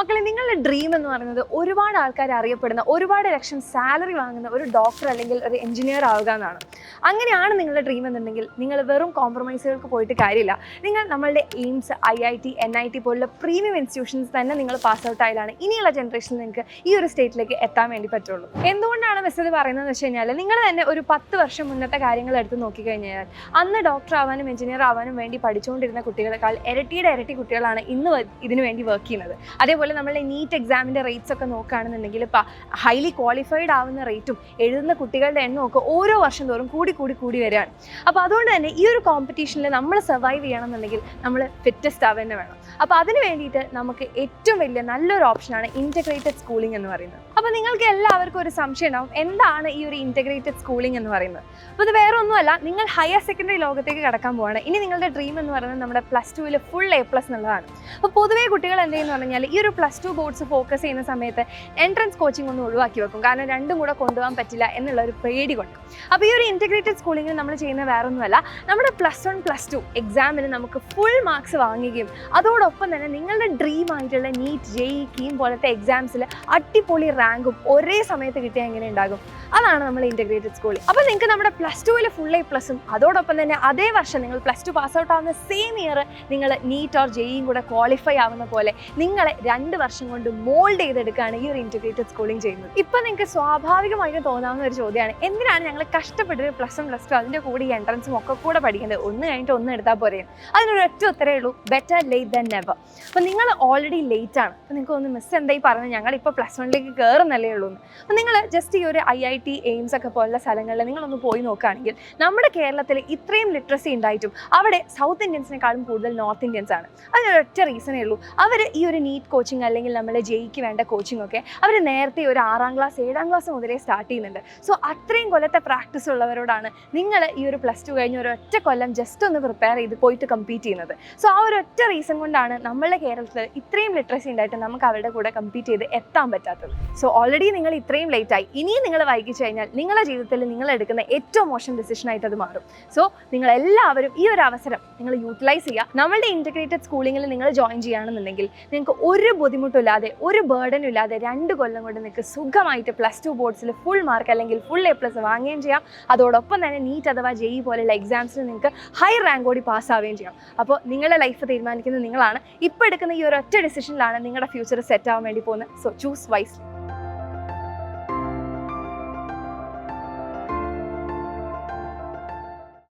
മക്കളെ, നിങ്ങളുടെ ഡ്രീം എന്ന് പറയുന്നത് ഒരുപാട് ആൾക്കാർ അറിയപ്പെടുന്ന, ഒരുപാട് ലക്ഷം സാലറി വാങ്ങുന്ന ഒരു ഡോക്ടർ അല്ലെങ്കിൽ ഒരു എഞ്ചിനീയർ ആവുക എന്നാണ്. അങ്ങനെയാണ് നിങ്ങളുടെ ഡ്രീം എന്നുണ്ടെങ്കിൽ നിങ്ങൾ വെറും കോംപ്രമൈസുകൾക്ക് പോയിട്ട് കാര്യമില്ല. നിങ്ങൾ നമ്മളുടെ എയിംസ്, IIT, NIT പോലുള്ള പ്രീമിയം ഇൻസ്റ്റിറ്റ്യൂഷൻസ് തന്നെ നിങ്ങൾ പാസ് ഔട്ട് ആയാലാണ് ഇനിയുള്ള ജനറേഷനിൽ നിങ്ങൾക്ക് ഈ ഒരു സ്റ്റേറ്റിലേക്ക് എത്താൻ വേണ്ടി പറ്റുള്ളൂ. എന്തുകൊണ്ടാണ് മിസ് ഇത് പറയുന്നതെന്ന് വെച്ച് കഴിഞ്ഞാൽ, നിങ്ങൾ തന്നെ ഒരു 10 വർഷം മുന്നത്തെ കാര്യങ്ങൾ എടുത്ത് നോക്കിക്കഴിഞ്ഞാൽ അന്ന് ഡോക്ടർ ആവാനും എഞ്ചിനീയർ ആവാനും വേണ്ടി പഠിച്ചുകൊണ്ടിരുന്ന കുട്ടികളെക്കാൾ ഇരട്ടി കുട്ടികളാണ് ഇന്ന് ഇതിനു വേണ്ടി വർക്ക് ചെയ്യുന്നത്. അതേപോലെ നമ്മളുടെ നീറ്റ് എക്സാമിൻ്റെ റേറ്റ്സ് ഒക്കെ നോക്കുകയാണെന്നുണ്ടെങ്കിൽ ഇപ്പോൾ ഹൈലി ക്വാളിഫൈഡ് ആവുന്ന റേറ്റും എഴുതുന്ന കുട്ടികളുടെ എണ്ണമൊക്കെ ഓരോ വർഷം തോറും കൂടി വരികയാണ്. അപ്പോൾ അതുകൊണ്ട് തന്നെ ഈ ഒരു കോമ്പറ്റീഷനിൽ നമ്മൾ സർവൈവ് ചെയ്യണമെന്നുണ്ടെങ്കിൽ നമ്മൾ ഫിറ്റസ്റ്റ് ആവുക തന്നെ വേണം. അപ്പോൾ അതിന് വേണ്ടിയിട്ട് നമുക്ക് ഏറ്റവും വലിയ നല്ലൊരു ഓപ്ഷനാണ് ഇൻറ്റഗ്രേറ്റഡ് സ്കൂളിംഗ് എന്ന് പറയുന്നത്. അപ്പോൾ നിങ്ങൾക്ക് എല്ലാവർക്കും ഒരു സംശയം ഉണ്ടാവും, എന്താണ് ഈ ഒരു ഇൻറ്റഗ്രേറ്റഡ് സ്കൂളിംഗ് എന്ന് പറയുന്നത്? അപ്പോൾ ഇത് വേറെ ഒന്നുമല്ല, നിങ്ങൾ ഹയർ സെക്കൻഡറി ലോകത്തേക്ക് കടക്കാൻ പോവാണ്. ഇനി നിങ്ങളുടെ ഡ്രീം എന്ന് പറയുന്നത് നമ്മുടെ +2 ഫുൾ A+ എന്നുള്ളതാണ്. അപ്പോൾ പൊതുവേ കുട്ടികൾ എന്തെന്ന് പറഞ്ഞാൽ ഈ ഒരു +2 ബോർഡ്സ് ഫോക്കസ് ചെയ്യുന്ന സമയത്ത് എൻട്രൻസ് കോച്ചിങ് ഒന്നും ഒഴിവാക്കി വെക്കും. കാരണം രണ്ടും കൂടെ കൊണ്ടുപോകാൻ പറ്റില്ല എന്നുള്ള ഒരു പേടി കൊണ്ട്. അപ്പോൾ ഈ ഒരു ഇൻറ്റഗ്രേറ്റഡ് സ്കൂളിംഗിൽ നമ്മൾ ചെയ്യുന്ന വേറെ ഒന്നുമല്ല, നമ്മുടെ +1, +2 എക്സാമിന് നമുക്ക് ഫുൾ മാർക്സ് വാങ്ങുകയും അതോടൊപ്പം തന്നെ നിങ്ങളുടെ ഡ്രീം ആയിട്ടുള്ള നീറ്റ്, JEE, KEAM പോലത്തെ എക്സാംസിൽ അടിപൊളി റാങ്കും ഒരേ സമയത്ത് കിട്ടിയാൽ എങ്ങനെ ഉണ്ടാകും? അതാണ് നമ്മൾ ഇൻറ്റഗ്രേറ്റഡ് സ്കൂളിംഗ്. അപ്പോൾ നിങ്ങൾക്ക് നമ്മുടെ +2 ഫുൾ A+ഉം അതോടൊപ്പം തന്നെ അതേ വർഷം നിങ്ങൾ +2 പാസ് ഔട്ട് ആവുന്ന സെയിം ഇയർ നിങ്ങൾ നീറ്റ് ഓർ JEE കൂടെ ക്വാളിഫൈ ആവുന്ന പോലെ നിങ്ങളെ 2 വർഷം കൊണ്ട് മോൾഡ് ചെയ്തെടുക്കുകയാണ് ഈ ഒരു ഇൻറ്റഗ്രേറ്റഡ് സ്കൂളിംഗ് ചെയ്യുന്നത്. ഇപ്പം നിങ്ങൾക്ക് സ്വാഭാവികമായിട്ടും തോന്നാവുന്ന ഒരു ചോദ്യമാണ്, എന്തിനാണ് ഞങ്ങൾ കഷ്ടപ്പെട്ട് +1, +2 അതിൻ്റെ കൂടെ ഈ എൻട്രൻസും ഒക്കെ കൂടെ പഠിക്കുന്നത്? ഒന്ന് കഴിഞ്ഞിട്ട് ഒന്ന് എടുത്താൽ പോരെ? അതിനൊരു ഒറ്റ ഉത്തരേ ഉള്ളൂ, ബെറ്റർ ലേറ്റ് ദാൻ നെവർ. അപ്പോൾ നിങ്ങൾ ഓൾറെഡി ലേറ്റ് ആണ്. അപ്പോൾ നിങ്ങൾക്ക് ഒന്ന് മിസ് എന്തായി പറഞ്ഞത്, ഞങ്ങളിപ്പോൾ +1ലേക്ക് കയറുന്നല്ലേ ഉള്ളൂ എന്ന്. അപ്പോൾ നിങ്ങൾ ജസ്റ്റ് ഈ ഒരു IIT, എയിംസ് ഒക്കെ പോലുള്ള സ്ഥലങ്ങളിൽ നിങ്ങളൊന്ന് പോയി നോക്കുകയാണെങ്കിൽ നമ്മുടെ കേരളത്തിൽ ഇത്രയും ലിറ്ററസി ഉണ്ടായിട്ടും അവിടെ സൗത്ത് ഇന്ത്യൻസിനെക്കാളും കൂടുതൽ നോർത്ത് ഇന്ത്യൻസ് ആണ്. അതിനൊരൊറ്റ റീസണേ ഉള്ളൂ, അവർ ഈ ഒരു നീറ്റ് കോച്ചിങ് അല്ലെങ്കിൽ നമ്മുടെ JEEക്ക് വേണ്ട കോച്ചിങ് ഒക്കെ അവർ നേരത്തെ ഒരു 6ാം ക്ലാസ് 7ാം ക്ലാസ് മുതലേ സ്റ്റാർട്ട് ചെയ്യുന്നുണ്ട്. സോ അത്രയും കൊല്ലത്തെ പ്രാക്ടീസ് ഉള്ളവരോടാണ് നിങ്ങൾ ഈ ഒരു +2 കഴിഞ്ഞ് ഒരു ഒറ്റ കൊല്ലം ജസ്റ്റ് ഒന്ന് പ്രിപ്പയർ ചെയ്ത് പോയിട്ട് കമ്പീറ്റ് ചെയ്യുന്നത്. സോ ആ ഒരു ഒറ്റ റീസൺ കൊണ്ടാണ് നമ്മളുടെ കേരളത്തിൽ ഇത്രയും ലിറ്ററസി ഉണ്ടായിട്ട് നമുക്ക് അവരുടെ കൂടെ കമ്പീറ്റ് ചെയ്ത് എത്താൻ പറ്റാത്തത്. സോ ഓൾറെഡി നിങ്ങൾ ഇത്രയും ലേറ്റായി, ഇനിയും നിങ്ങൾ വൈകിച്ചു കഴിഞ്ഞാൽ നിങ്ങളുടെ ജീവിതത്തിൽ നിങ്ങൾ എടുക്കുന്ന ഏറ്റവും മോശം ഡിസിഷനായിട്ട് അത് മാറും. സോ നിങ്ങൾ എല്ലാവരും ഈ ഒരു അവസരം നിങ്ങൾ യൂട്ടിലൈസ് ചെയ്യുക. നമ്മളുടെ ഇൻറ്റഗ്രേറ്റഡ് സ്കൂളിങ്ങിൽ നിങ്ങൾ ജോയിൻ ചെയ്യുകയാണെന്നുണ്ടെങ്കിൽ നിങ്ങൾക്ക് ഒരു ബുദ്ധിമുട്ടില്ലാതെ, ഒരു ബേർഡനും ഇല്ലാതെ 2 കൊല്ലം കൊണ്ട് നിങ്ങൾക്ക് സുഖമായിട്ട് +2 ബോർഡ്സിൽ ഫുൾ മാർക്ക് അല്ലെങ്കിൽ ഫുൾ A+ വാങ്ങുകയും ചെയ്യാം. അതോടൊപ്പം തന്നെ നീറ്റ് അഥവാ JEE പോലെയുള്ള എക്സാംസിൽ നിങ്ങൾക്ക് ഹൈ റാങ്ക് കൂടി പാസ്സാവുകയും ചെയ്യാം. അപ്പോൾ നിങ്ങളുടെ ലൈഫ് തീരുമാനിക്കുന്നത് നിങ്ങളാണ്. ഇപ്പോൾ എടുക്കുന്ന ഈ ഒരു ഒറ്റ ഡിസിഷനിലാണ് നിങ്ങളുടെ ഫ്യൂച്ചർ സെറ്റ് ആവാൻ വേണ്ടി പോകുന്നത്. So choose wisely.